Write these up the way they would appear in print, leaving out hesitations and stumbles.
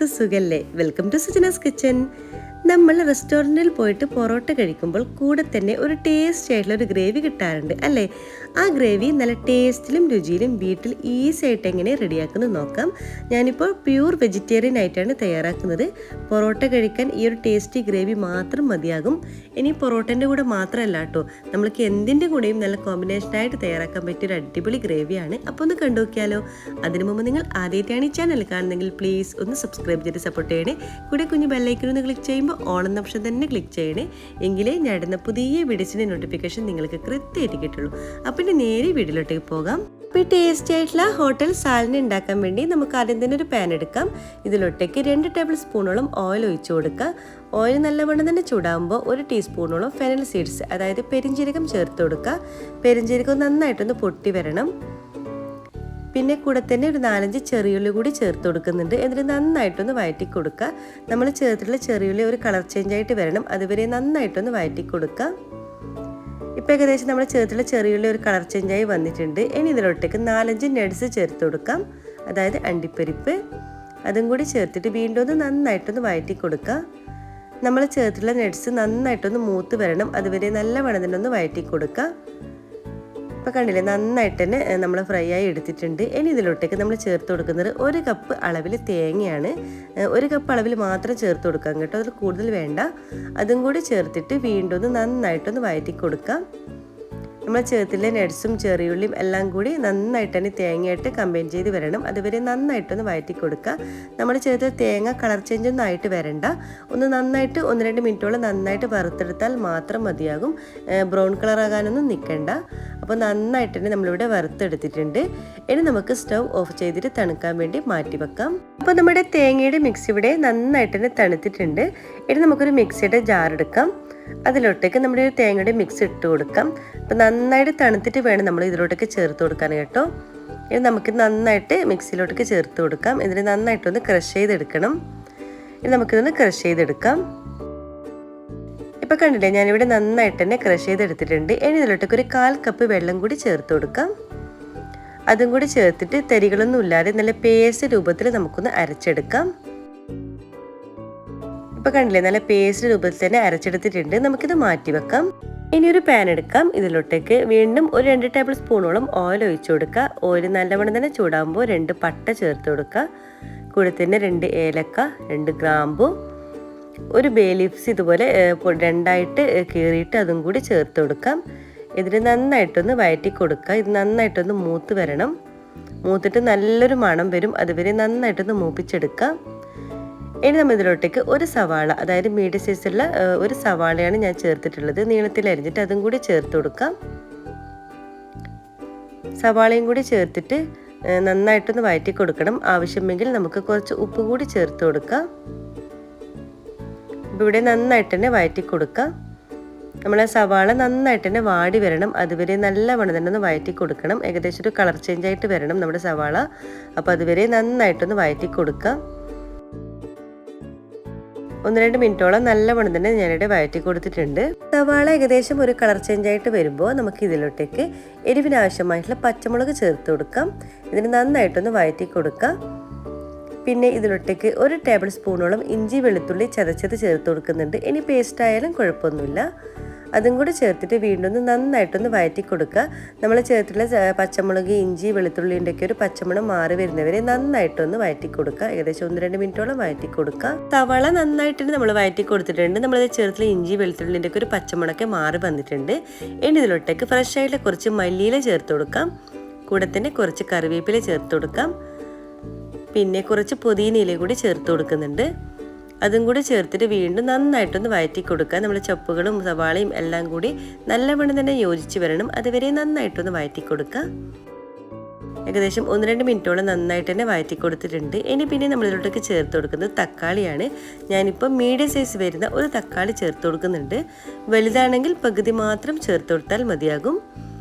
എല്ലാവർക്കും സുഖല്ലേ? Welcome to Sajina's kitchen. നമ്മൾ റെസ്റ്റോറൻറ്റിൽ പോയിട്ട് പൊറോട്ട കഴിക്കുമ്പോൾ കൂടെ തന്നെ ഒരു ടേസ്റ്റ് ആയിട്ടുള്ള ഒരു ഗ്രേവി കിട്ടാറുണ്ട് അല്ലേ? ആ ഗ്രേവി നല്ല ടേസ്റ്റിലും രുചിയിലും വീട്ടിൽ ഈസി ആയിട്ട് എങ്ങനെ റെഡിയാക്കുന്നത് നോക്കാം. ഞാനിപ്പോൾ പ്യൂർ വെജിറ്റേറിയൻ ആയിട്ടാണ് തയ്യാറാക്കുന്നത്. പൊറോട്ട കഴിക്കാൻ ഈ ഒരു ടേസ്റ്റി ഗ്രേവി മാത്രം മതിയാകും. ഇനി പൊറോട്ടൻ്റെ കൂടെ മാത്രമല്ല കേട്ടോ, നമ്മൾക്ക് എന്തിൻ്റെ കൂടെയും നല്ല കോമ്പിനേഷനായിട്ട് തയ്യാറാക്കാൻ പറ്റിയ ഒരു അടിപൊളി ഗ്രേവിയാണ്. അപ്പോൾ ഒന്ന് കണ്ടു നോക്കിയാലോ? അതിനു മുമ്പ് നിങ്ങൾ ആദ്യമായിട്ടാണ് ഈ ചാനൽ കാണുന്നെങ്കിൽ പ്ലീസ് ഒന്ന് സബ്സ്ക്രൈബ് ചെയ്ത് സപ്പോർട്ട് ചെയ്യണേ. കൂടെ കുഞ്ഞ് ബെല്ലൈക്കൺ ഒന്ന് ക്ലിക്ക് ചെയ്യുമ്പോൾ ഓൾ എന്ന ഓപ്ഷൻ തന്നെ ക്ലിക്ക് ചെയ്യണേ. എങ്കിലേ ഞാൻ ഇടുന്ന പുതിയ വീഡിയോസിൻ്റെ നോട്ടിഫിക്കേഷൻ നിങ്ങൾക്ക് കൃത്യമായിട്ട് കിട്ടുള്ളൂ. അപ്പോൾ ഇനി നേരെ വീഡിയോയിലോട്ടേക്ക് പോകാം. അപ്പോൾ ഈ ടേസ്റ്റി ആയിട്ടുള്ള ഹോട്ടൽ സാലന ഉണ്ടാക്കാൻ വേണ്ടി നമുക്ക് ആദ്യം തന്നെ ഒരു പാൻ എടുക്കാം. ഇതിലോട്ടേക്ക് 2 ടേബിൾ സ്പൂണോളം ഓയിൽ ഒഴിച്ചു കൊടുക്കുക. ഓയിൽ നല്ലവണ്ണം തന്നെ ചൂടാകുമ്പോൾ 1 ടീസ്പൂണോളം ഫെനൽ സീഡ്സ്, അതായത് പെരിഞ്ജീരകം ചേർത്ത് കൊടുക്കുക. പെരിഞ്ജീരകം നന്നായിട്ടൊന്ന് പൊട്ടി വരണം. പിന്നെ കൂടെ തന്നെ ഒരു 4-5 ചെറിയുള്ളി കൂടി ചേർത്ത് കൊടുക്കുന്നുണ്ട്. എന്നിട്ട് നന്നായിട്ടൊന്ന് വഴറ്റി കൊടുക്കുക. നമ്മൾ ചേർത്തിട്ടുള്ള ചെറിയുള്ളി ഒരു കളർ ചേഞ്ച് ആയിട്ട് വരണം, അതുവരെ നന്നായിട്ടൊന്ന് വഴറ്റി കൊടുക്കുക. ഇപ്പോൾ ഏകദേശം നമ്മൾ ചേർത്തിട്ടുള്ള ചെറിയുള്ളി ഒരു കളർ ചേഞ്ചായി വന്നിട്ടുണ്ട്. ഇനി ഇതിലോട്ടേക്ക് 4-5 നട്ട്സ് ചേർത്ത് കൊടുക്കാം, അതായത് അണ്ടിപ്പരിപ്പ്. അതും കൂടി ചേർത്തിട്ട് വീണ്ടും ഒന്ന് നന്നായിട്ടൊന്ന് വഴറ്റി കൊടുക്കുക. നമ്മൾ ചേർത്തിട്ടുള്ള നട്ട്സ് നന്നായിട്ടൊന്ന് മൂത്ത് വരണം, അതുവരെ നല്ല വണ്ണത്തിനൊന്ന് വഴറ്റി കൊടുക്കുക. ഇപ്പോൾ കണ്ടില്ലേ, നന്നായിട്ട് തന്നെ നമ്മൾ ഫ്രൈ ആയി എടുത്തിട്ടുണ്ട്. ഇനി ഇതിലോട്ടേക്ക് നമ്മൾ ചേർത്ത് കൊടുക്കുന്നത് 1 കപ്പ് അളവിൽ തേങ്ങയാണ്. 1 കപ്പ് അളവിൽ മാത്രം ചേർത്ത് കൊടുക്കാം കേട്ടോ, അതിൽ കൂടുതൽ വേണ്ട. അതും കൂടി ചേർത്തിട്ട് വീണ്ടും ഒന്ന് നന്നായിട്ടൊന്ന് വഴറ്റി കൊടുക്കാം. നമ്മൾ ചേർത്തിലെ നട്ട്സും ചെറിയുള്ളിയും എല്ലാം കൂടി നന്നായിട്ട് തന്നെ തേങ്ങയായിട്ട് കമ്പൈൻ ചെയ്ത് വരണം, അതുവരെ നന്നായിട്ടൊന്ന് വഴറ്റി കൊടുക്കുക. നമ്മൾ ചേർത്ത തേങ്ങ കളർ ചേഞ്ച് ഒന്നും ആയിട്ട് വരണ്ട. ഒന്ന് നന്നായിട്ട് 1-2 മിനിറ്റോളം നന്നായിട്ട് വറുത്തെടുത്താൽ മാത്രം മതിയാകും. ബ്രൗൺ കളർ ആകാനൊന്നും നിൽക്കണ്ട. അപ്പോൾ നന്നായിട്ട് തന്നെ നമ്മളിവിടെ വറുത്തെടുത്തിട്ടുണ്ട്. ഇനി നമുക്ക് സ്റ്റൗ ഓഫ് ചെയ്തിട്ട് തണുക്കാൻ വേണ്ടി മാറ്റി വെക്കാം. അപ്പോൾ നമ്മുടെ തേങ്ങയുടെ മിക്സ് ഇവിടെ നന്നായിട്ട് തന്നെ തണുത്തിട്ടുണ്ട്. ഇനി നമുക്കൊരു മിക്സിയുടെ ജാർ എടുക്കാം. അതിലോട്ടേക്ക് നമ്മുടെ ഒരു തേങ്ങയുടെ മിക്സ് ഇട്ട് കൊടുക്കാം. അപ്പോൾ നന്നായിട്ട് തണുത്തിട്ട് വേണം നമ്മൾ ഇതിലോട്ടേക്ക് ചേർത്ത് കൊടുക്കാൻ കേട്ടോ. ഇനി നമുക്ക് നന്നായിട്ട് മിക്സിയിലോട്ടേക്ക് ചേർത്ത് കൊടുക്കാം. ഇതിന് നന്നായിട്ടൊന്ന് ക്രഷ് ചെയ്തെടുക്കണം. ഇനി നമുക്കിതൊന്ന് ക്രഷ് ചെയ്തെടുക്കാം. ഇപ്പോൾ കണ്ടില്ലേ, ഞാനിവിടെ നന്നായിട്ട് തന്നെ ക്രഷ് ചെയ്തെടുത്തിട്ടുണ്ട്. ഇനി ഇതിലോട്ടേക്ക് ഒരു 1/4 കപ്പ് വെള്ളം കൂടി ചേർത്ത് കൊടുക്കാം. അതും കൂടി ചേർത്തിട്ട് തരികളൊന്നും ഇല്ലാതെ നല്ല പേസ്റ്റ് രൂപത്തിൽ നമുക്കൊന്ന് അരച്ചെടുക്കാം. ഇപ്പോൾ കണ്ടില്ലേ, നല്ല പേസ്റ്റ് രൂപത്തിൽ തന്നെ അരച്ചെടുത്തിട്ടുണ്ട്. നമുക്കിത് മാറ്റി വെക്കാം. ഇനി ഒരു പാൻ എടുക്കാം. ഇതിലോട്ടേക്ക് വീണ്ടും ഒരു 2 ടേബിൾ സ്പൂണോളം ഓയിൽ ഒഴിച്ചു കൊടുക്കുക. ഓയിൽ നല്ലവണ്ണം തന്നെ ചൂടാകുമ്പോൾ 2 പട്ട ചേർത്ത് കൊടുക്കുക. കൂടെ തന്നെ 2 ഏലക്ക, 2 ഗ്രാമ്പു, ഒരു ബേ ലീവ്സ് ഇതുപോലെ 2ആയിട്ട് കീറിയിട്ട് അതും കൂടി ചേർത്ത് കൊടുക്കാം. ഇതിന് നന്നായിട്ടൊന്ന് വഴറ്റി കൊടുക്കുക. ഇത് നന്നായിട്ടൊന്ന് മൂത്ത് വരണം. മൂത്തിട്ട് നല്ലൊരു മണം വരും, അതുവരെ നന്നായിട്ടൊന്ന് മൂപ്പിച്ചെടുക്കാം. ഇനി നമ്മൾ ഇതിലോട്ടേക്ക് ഒരു സവാള, അതായത് മീഡിയം സൈസുള്ള ഒരു സവാളയാണ് ഞാൻ ചേർത്തിട്ടുള്ളത്, നീളത്തിൽ അരിഞ്ഞിട്ട് അതും കൂടി ചേർത്ത് കൊടുക്കാം. സവാളയും കൂടി ചേർത്തിട്ട് നന്നായിട്ടൊന്ന് വഴറ്റി കൊടുക്കണം. ആവശ്യമെങ്കിൽ നമുക്ക് കുറച്ച് ഉപ്പ് കൂടി ചേർത്ത് കൊടുക്കാം. ഇപ്പോൾ ഇവിടെ നന്നായിട്ട് തന്നെ വഴറ്റി കൊടുക്കാം. നമ്മളെ സവാള നന്നായിട്ട് തന്നെ വാടി വരണം, അതുവരെ നല്ലവണ്ണം തന്നെ ഒന്ന് വഴറ്റി കൊടുക്കണം. ഏകദേശം ഒരു കളർ ചേഞ്ച് ആയിട്ട് വരണം നമ്മുടെ സവാള. അപ്പോൾ അതുവരെ നന്നായിട്ടൊന്ന് വഴറ്റി കൊടുക്കാം. 1-2 മിനിറ്റോളം നല്ലവണ്ണം തന്നെ ഞാനിവിടെ വഴറ്റി കൊടുത്തിട്ടുണ്ട്. സവാള ഏകദേശം ഒരു കളർ ചേഞ്ച് ആയിട്ട് വരുമ്പോൾ നമുക്ക് ഇതിലോട്ടേക്ക് എരിവിന് ആവശ്യമായിട്ടുള്ള പച്ചമുളക് ചേർത്ത് കൊടുക്കാം. ഇതിന് നന്നായിട്ടൊന്ന് വഴറ്റി കൊടുക്കാം. പിന്നെ ഇതിലോട്ടേക്ക് 1 ടേബിൾ സ്പൂണോളം ഇഞ്ചി വെളുത്തുള്ളി ചതച്ചത് ചേർത്ത് കൊടുക്കുന്നുണ്ട്. ഇനി പേസ്റ്റ് ആയാലും കുഴപ്പമൊന്നുമില്ല. അതും കൂടി ചേർത്തിട്ട് വീണ്ടും നന്നായിട്ടൊന്ന് വഴറ്റി കൊടുക്കുക. നമ്മൾ ചേർത്തിട്ടുള്ള പച്ചമുളക്, ഇഞ്ചി, വെളുത്തുള്ളിൻ്റെയൊക്കെ ഒരു പച്ചമണം മാറി വരുന്നവരെ നന്നായിട്ടൊന്ന് വഴറ്റി കൊടുക്കുക. ഏകദേശം 1-2 മിനിറ്റോളം വഴറ്റി കൊടുക്കുക. സവാള നന്നായിട്ട് നമ്മൾ വഴറ്റി കൊടുത്തിട്ടുണ്ട്. നമ്മൾ ചേർത്തിട്ടുള്ള ഇഞ്ചി, വെളുത്തുള്ളിൻ്റെയൊക്കെ ഒരു പച്ചമണമൊക്കെ മാറി വന്നിട്ടുണ്ട്. ഇനി ഇതിലോട്ടേക്ക് ഫ്രഷ് ആയിട്ടുള്ള കുറച്ച് മല്ലിയില ചേർത്ത് കൊടുക്കാം. കൂടെ തന്നെ കുറച്ച് കറിവേപ്പില ചേർത്ത് കൊടുക്കാം. പിന്നെ കുറച്ച് പുതിനയില കൂടി ചേർത്ത് കൊടുക്കുന്നുണ്ട്. അതും കൂടി ചേർത്തിട്ട് വീണ്ടും നന്നായിട്ടൊന്ന് വഴറ്റി കൊടുക്കുക. നമ്മൾ ചപ്പുകളും സവാളയും എല്ലാം കൂടി നല്ലവണ്ണം തന്നെ യോജിച്ച് വരണം, അതുവരെ നന്നായിട്ടൊന്ന് വഴറ്റി കൊടുക്കുക. ഏകദേശം 1-2 മിനിറ്റോളം നന്നായിട്ട് തന്നെ വഴറ്റി കൊടുത്തിട്ടുണ്ട്. ഇനി പിന്നെ നമ്മളിലോട്ടേക്ക് ചേർത്ത് കൊടുക്കുന്നത് തക്കാളിയാണ്. ഞാനിപ്പോൾ മീഡിയം സൈസ് വരുന്ന ഒരു തക്കാളി ചേർത്ത് കൊടുക്കുന്നുണ്ട്. വലുതാണെങ്കിൽ പകുതി മാത്രം ചേർത്ത് കൊടുത്താൽ മതിയാകും.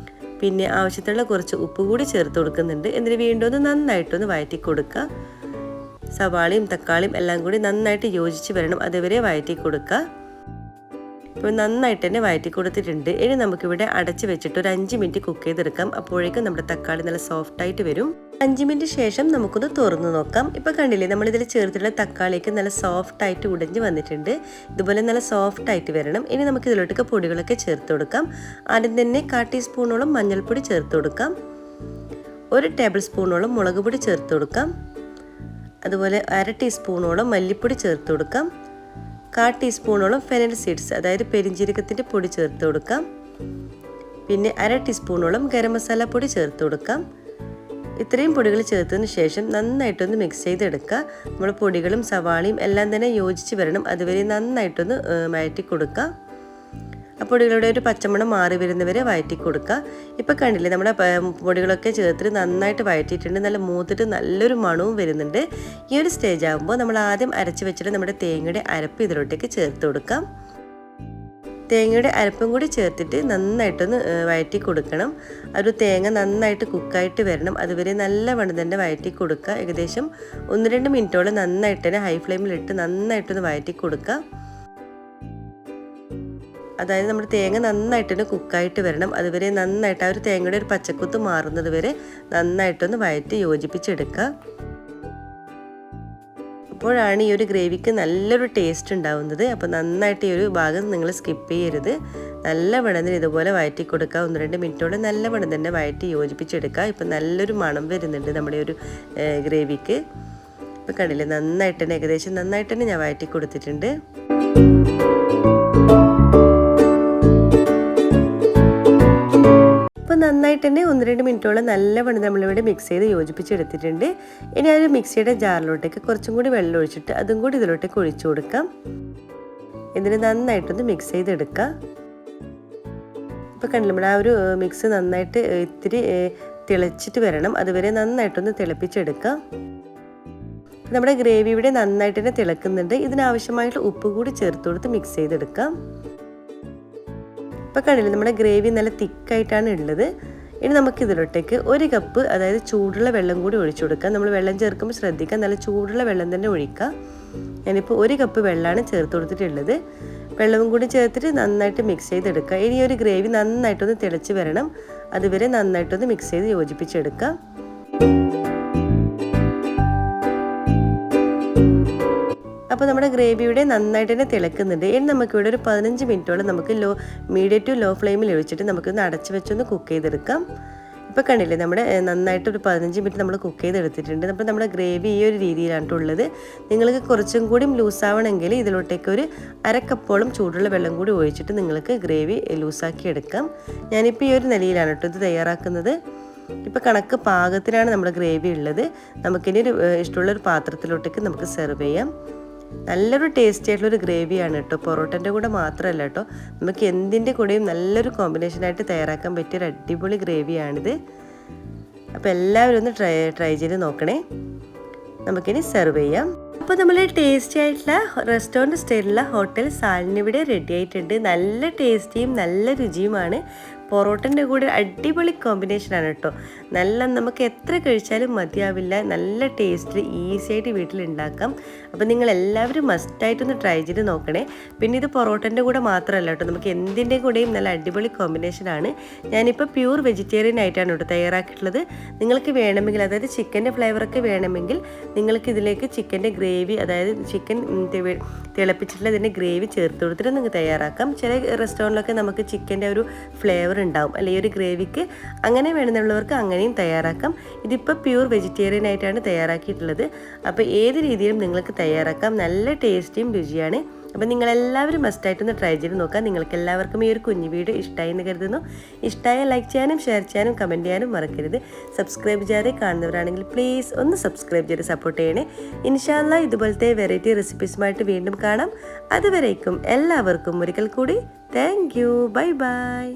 പിന്നെ ആവശ്യത്തിനുള്ള കുറച്ച് ഉപ്പ് കൂടി ചേർത്ത് കൊടുക്കുന്നുണ്ട്. എന്നിട്ട് വീണ്ടും ഒന്ന് നന്നായിട്ടൊന്ന് വഴറ്റി കൊടുക്കുക. സവാളയും തക്കാളിയും എല്ലാം കൂടി നന്നായിട്ട് യോജിച്ച് വരണം, അതുവരെ വഴറ്റി കൊടുക്കുക. ഇപ്പോൾ നന്നായിട്ട് തന്നെ വഴറ്റി കൊടുത്തിട്ടുണ്ട്. ഇനി നമുക്കിവിടെ അടച്ച് വെച്ചിട്ട് ഒരു 5 മിനിറ്റ് കുക്ക് ചെയ്തെടുക്കാം. അപ്പോഴേക്കും നമ്മുടെ തക്കാളി നല്ല സോഫ്റ്റായിട്ട് വരും. 5 മിനിറ്റ് ശേഷം നമുക്കൊന്ന് തുറന്ന് നോക്കാം. ഇപ്പോൾ കണ്ടില്ലേ, നമ്മളിതിൽ ചേർത്തിട്ടുള്ള തക്കാളിയൊക്കെ നല്ല സോഫ്റ്റായിട്ട് ഉടഞ്ഞ് വന്നിട്ടുണ്ട്. ഇതുപോലെ നല്ല സോഫ്റ്റായിട്ട് വരണം. ഇനി നമുക്ക് ഇതിലോട്ടൊക്കെ പൊടികളൊക്കെ ചേർത്ത് കൊടുക്കാം. ആദ്യം തന്നെ 1/4 ടീസ്പൂണോളം മഞ്ഞൾപ്പൊടി ചേർത്ത് കൊടുക്കാം. 1 ടേബിൾ സ്പൂണോളം മുളക് പൊടി ചേർത്ത് കൊടുക്കാം. അതുപോലെ 1/2 ടീസ്പൂണോളം മല്ലിപ്പൊടി ചേർത്ത് കൊടുക്കാം. 1/4 ടീസ്പൂണോളം ഫെനൽ സീഡ്സ് അതായത് പെരിഞ്ജീരകത്തിൻ്റെ പൊടി ചേർത്ത് കൊടുക്കാം. പിന്നെ 1/2 ടീസ്പൂണോളം ഗരം മസാല പൊടി ചേർത്ത് കൊടുക്കാം. ഇത്രയും പൊടികൾ ചേർത്തതിന് ശേഷം നന്നായിട്ടൊന്ന് മിക്സ് ചെയ്തെടുക്കുക. നമ്മൾ പൊടികളും സവാളയും എല്ലാം തന്നെ യോജിച്ച് വരണം. അതുവരെ നന്നായിട്ടൊന്ന് വഴറ്റി കൊടുക്കുക. ആ പൊടികളുടെ ഒരു പച്ചമണം മാറി വരുന്നവരെ വഴറ്റി കൊടുക്കുക. ഇപ്പോൾ കണ്ടില്ലേ, നമ്മുടെ പൊടികളൊക്കെ ചേർത്തിട്ട് നന്നായിട്ട് വഴറ്റിയിട്ടുണ്ട്. നല്ല മൂത്തിട്ട് നല്ലൊരു മണവും വരുന്നുണ്ട്. ഈ ഒരു സ്റ്റേജ് ആകുമ്പോൾ നമ്മൾ ആദ്യം അരച്ച് വെച്ചിട്ട് നമ്മുടെ തേങ്ങയുടെ അരപ്പ് ഇതിലോട്ടേക്ക് ചേർത്ത് കൊടുക്കാം. തേങ്ങയുടെ അരപ്പും കൂടി ചേർത്തിട്ട് നന്നായിട്ടൊന്ന് വഴറ്റി കൊടുക്കണം. ഒരു തേങ്ങ നന്നായിട്ട് കുക്കായിട്ട് വരണം. അതുവരെ നല്ലവണ്ണം തന്നെ വഴറ്റി കൊടുക്കുക. ഏകദേശം 1-2 മിനിറ്റോളം നന്നായിട്ട് തന്നെ ഹൈ ഫ്ലെയിമിലിട്ട് നന്നായിട്ടൊന്ന് വഴറ്റി കൊടുക്കുക. അതായത് നമ്മുടെ തേങ്ങ നന്നായിട്ട് തന്നെ കുക്കായിട്ട് വരണം. അതുവരെ നന്നായിട്ട് ആ ഒരു തേങ്ങയുടെ ഒരു പച്ചക്കുത്ത് മാറുന്നത് വരെ നന്നായിട്ടൊന്ന് വഴറ്റി യോജിപ്പിച്ചെടുക്കുക. അപ്പോഴാണ് ഈ ഒരു ഗ്രേവിക്ക് നല്ലൊരു ടേസ്റ്റ് ഉണ്ടാവുന്നത്. അപ്പോൾ നന്നായിട്ട് ഈ ഒരു ഭാഗം നിങ്ങൾ സ്കിപ്പ് ചെയ്യരുത്. നല്ല വെണ്ണത്തിൽ ഇതുപോലെ വഴറ്റി കൊടുക്കുക. 1-2 മിനിറ്റോളം നല്ല വെണ്ണം തന്നെ വഴറ്റി യോജിപ്പിച്ചെടുക്കുക. ഇപ്പോൾ നല്ലൊരു മണം വരുന്നുണ്ട് നമ്മുടെ ഒരു ഗ്രേവിക്ക്. ഇപ്പോൾ കണ്ടില്ലേ, നന്നായിട്ട് തന്നെ ഏകദേശം നന്നായിട്ട് തന്നെ ഞാൻ വഴറ്റി കൊടുത്തിട്ടുണ്ട്. അപ്പോൾ നന്നായിട്ട് തന്നെ 1-2 മിനിറ്റോളം നല്ലവണ്ണം നമ്മളിവിടെ മിക്സ് ചെയ്ത് യോജിപ്പിച്ചെടുത്തിട്ടുണ്ട്. ഇനി ആ ഒരു മിക്സിയുടെ ജാറിലോട്ടേക്ക് കുറച്ചും കൂടി വെള്ളം ഒഴിച്ചിട്ട് അതും കൂടി ഇതിലോട്ടേക്ക് ഒഴിച്ചു കൊടുക്കാം. ഇതിന് നന്നായിട്ടൊന്ന് മിക്സ് ചെയ്തെടുക്കാം. ഇപ്പോൾ കണ്ടില്ല, നമ്മുടെ ആ ഒരു മിക്സ് നന്നായിട്ട് ഇത്തിരി തിളച്ചിട്ട് വരണം. അതുവരെ നന്നായിട്ടൊന്ന് തിളപ്പിച്ചെടുക്കാം. നമ്മുടെ ഗ്രേവി ഇവിടെ നന്നായിട്ട് തന്നെ തിളക്കുന്നുണ്ട്. ഇതിനാവശ്യമായിട്ടുള്ള ഉപ്പ് കൂടി ചേർത്ത് കൊടുത്ത് മിക്സ് ചെയ്തെടുക്കാം. ഇപ്പോൾ കണ്ടില്ലേ, നമ്മുടെ ഗ്രേവി നല്ല തിക്കായിട്ടാണ് ഉള്ളത്. ഇനി നമുക്കിതിലോട്ടേക്ക് 1 കപ്പ് അതായത് ചൂടുള്ള വെള്ളം കൂടി ഒഴിച്ചു കൊടുക്കാം. നമ്മൾ വെള്ളം ചേർക്കുമ്പോൾ ശ്രദ്ധിക്കാം, നല്ല ചൂടുള്ള വെള്ളം തന്നെ ഒഴിക്കുക. ഞാനിപ്പോൾ 1 കപ്പ് വെള്ളമാണ് ചേർത്ത് കൊടുത്തിട്ടുള്ളത്. വെള്ളവും കൂടി ചേർത്തിട്ട് നന്നായിട്ട് മിക്സ് ചെയ്തെടുക്കുക. ഇനി ഒരു ഗ്രേവി നന്നായിട്ടൊന്ന് തിളച്ച് വരണം. അതുവരെ നന്നായിട്ടൊന്ന് മിക്സ് ചെയ്ത് യോജിപ്പിച്ചെടുക്കാം. അപ്പോൾ നമ്മുടെ ഗ്രേവിയുടെ നന്നായിട്ട് തന്നെ തിളക്കുന്നുണ്ട്. ഇനി നമുക്കിവിടെ ഒരു 15 മിനിറ്റോളം നമുക്ക് മീഡിയം ടു ലോ ഫ്ലെയിമിൽ ഒഴിച്ചിട്ട് നമുക്കൊന്ന് അടച്ച് വെച്ചൊന്ന് കുക്ക് ചെയ്തെടുക്കാം. ഇപ്പോൾ കണ്ടില്ലേ, നമ്മുടെ നന്നായിട്ട് ഒരു 15 മിനിറ്റ് നമ്മൾ കുക്ക് ചെയ്തെടുത്തിട്ടുണ്ട്. അപ്പോൾ നമ്മുടെ ഗ്രേവി ഈ ഒരു രീതിയിലാണ് ഉള്ളത്. നിങ്ങൾക്ക് കുറച്ചും കൂടി ലൂസാവണമെങ്കിൽ ഇതിലോട്ടേക്ക് ഒരു 1/2 കപ്പോളം ചൂടുള്ള വെള്ളം കൂടി ഒഴിച്ചിട്ട് നിങ്ങൾക്ക് ഗ്രേവി ലൂസാക്കി എടുക്കാം. ഞാനിപ്പോൾ ഈ ഒരു നിലയിലാണ് ഇത് തയ്യാറാക്കുന്നത്. ഇപ്പോൾ കണക്ക് പാകത്തിനാണ് നമ്മുടെ ഗ്രേവി ഉള്ളത്. നമുക്കിനി ഒരു ഇഷ്ടമുള്ളൊരു പാത്രത്തിലോട്ടേക്ക് നമുക്ക് സെർവ് ചെയ്യാം. നല്ലൊരു ടേസ്റ്റി ആയിട്ടുള്ളൊരു ഗ്രേവിയാണ് കേട്ടോ. പൊറോട്ടൻ്റെ കൂടെ മാത്രമല്ല കേട്ടോ, നമുക്ക് എന്തിൻ്റെ കൂടെയും നല്ലൊരു കോമ്പിനേഷനായിട്ട് തയ്യാറാക്കാൻ പറ്റിയൊരു അടിപൊളി ഗ്രേവിയാണിത്. അപ്പോൾ എല്ലാവരും ഒന്ന് ട്രൈ ചെയ്ത് നോക്കണേ. നമുക്കിനി സെർവ് ചെയ്യാം. അപ്പോൾ നമ്മൾ ടേസ്റ്റി ആയിട്ടുള്ള റെസ്റ്റോറൻറ്റ് സ്റ്റൈലുള്ള ഹോട്ടൽ സാൽന ഇവിടെ റെഡി ആയിട്ടുണ്ട്. നല്ല ടേസ്റ്റിയും നല്ല രുചിയുമാണ്. പൊറോട്ടൻ്റെ കൂടെ അടിപൊളി കോമ്പിനേഷനാണ് കേട്ടോ. നമുക്ക് എത്ര കഴിച്ചാലും മതിയാവില്ല. നല്ല ടേസ്റ്റിൽ ഈസി ആയിട്ട് വീട്ടിലുണ്ടാക്കാം. അപ്പോൾ നിങ്ങൾ എല്ലാവരും മസ്റ്റായിട്ടൊന്ന് ട്രൈ ചെയ്ത് നോക്കണേ. പിന്നെ ഇത് പൊറോട്ടൻ്റെ കൂടെ മാത്രമല്ല കേട്ടോ, നമുക്ക് എന്തിൻ്റെ കൂടെയും നല്ല അടിപൊളി കോമ്പിനേഷനാണ്. ഞാനിപ്പോൾ പ്യൂർ വെജിറ്റേറിയൻ ആയിട്ടാണ് കേട്ടോ തയ്യാറാക്കിയിട്ടുള്ളത്. നിങ്ങൾക്ക് വേണമെങ്കിൽ, അതായത് ചിക്കൻ്റെ ഫ്ലേവറൊക്കെ വേണമെങ്കിൽ നിങ്ങൾക്ക് ഇതിലേക്ക് ചിക്കൻ്റെ ഗ്രേവി, അതായത് ചിക്കൻ തിളപ്പിച്ചിട്ടുള്ള ഇതിൻ്റെ ഗ്രേവി ചേർത്ത് കൊടുത്തിട്ട് നിങ്ങൾക്ക് തയ്യാറാക്കാം. ചില റെസ്റ്റോറൻറ്റിലൊക്കെ നമുക്ക് ചിക്കൻ്റെ ഒരു ഫ്ലേവർ ഉണ്ടാവും അല്ലെ, ഈ ഒരു ഗ്രേവിക്ക്. അങ്ങനെ വേണമെന്നുള്ളവർക്ക് അങ്ങനെയും തയ്യാറാക്കാം. ഇതിപ്പോൾ പ്യൂർ വെജിറ്റേറിയൻ ആയിട്ടാണ് തയ്യാറാക്കിയിട്ടുള്ളത്. അപ്പോൾ ഏത് രീതിയിലും നിങ്ങൾക്ക് തയ്യാറാക്കാം. നല്ല ടേസ്റ്റിയും രുചിയാണ്. അപ്പോൾ നിങ്ങളെല്ലാവരും മസ്റ്റായിട്ടൊന്ന് ട്രൈ ചെയ്ത് നോക്കാം. നിങ്ങൾക്ക് എല്ലാവർക്കും ഈ ഒരു കുഞ്ഞു വീഡിയോ ഇഷ്ടമായി എന്ന് കരുതുന്നു. ഇഷ്ടമായ ലൈക്ക് ചെയ്യാനും ഷെയർ ചെയ്യാനും കമൻറ്റ് ചെയ്യാനും മറക്കരുത്. സബ്സ്ക്രൈബ് ചെയ്യാതെ കാണുന്നവരാണെങ്കിൽ പ്ലീസ് ഒന്ന് സബ്സ്ക്രൈബ് ചെയ്ത് സപ്പോർട്ട് ചെയ്യണേ. ഇൻഷാ അല്ലാഹ് ഇതുപോലത്തെ വെറൈറ്റി റെസിപ്പീസുമായിട്ട് വീണ്ടും കാണാം. അതുവരേക്കും എല്ലാവർക്കും ഒരിക്കൽ കൂടി താങ്ക് യു. Bye bye.